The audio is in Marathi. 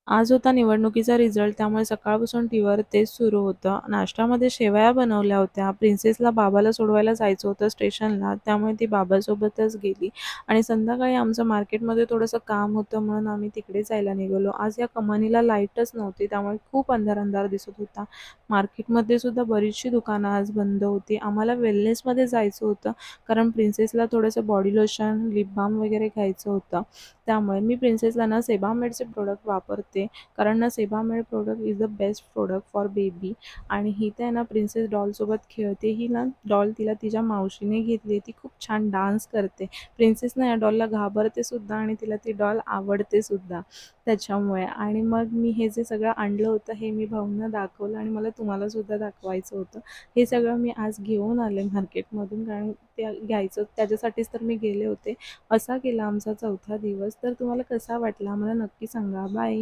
आज होता निवडणुकीचा रिझल्ट त्यामुळे सकाळपासून टीव्हीवर तेच सुरू होतं. नाश्त्यामध्ये शेवया बनवल्या होत्या. प्रिन्सेसला बाबाला सोडवायला जायचं होतं स्टेशनला, त्यामुळे ती बाबासोबतच गेली आणि संध्याकाळी आमचं मार्केटमध्ये थोडंसं काम होतं म्हणून आम्ही तिकडे जायला निघालो. आज या कमानीला लाईटच नव्हती त्यामुळे खूप अंधार दिसत होता. मार्केटमध्ये सुद्धा बरीचशी दुकानं आज बंद होती. आम्हाला वेलनेसमध्ये जायचं होतं कारण प्रिन्सेसला थोडंसं बॉडी लोशन, लिप बाम वगैरे घ्यायचं होतं. त्यामुळे मी प्रिन्सेसला ना सेबामेडचे प्रोडक्ट वापरते. कारण ना Sebamed product is the best product for baby आणि ही तर आहे ना प्रिन्सेस डॉलसोबत खेळते. ही ना डॉल तिला तिच्या मावशीने घेतली. ती खूप छान डान्स करते. प्रिन्सेस ना या डॉलला घाबरते सुद्धा आणि तिला ती डॉल आवडते सुद्धा. त्याच्यामुळे आणि मग मी हे जे सगळं आणलं होतं हे मी भाऊंना दाखवलं आणि मला तुम्हाला सुद्धा दाखवायचं होतं. हे सगळं मी आज घेऊन आले मार्केटमधून कारण ते घ्यायचं त्याच्यासाठीच तर मी गेले होते. असा गेला आमचा चौथा दिवस. तर तुम्हाला कसा वाटला मला नक्की सांगा. बाय.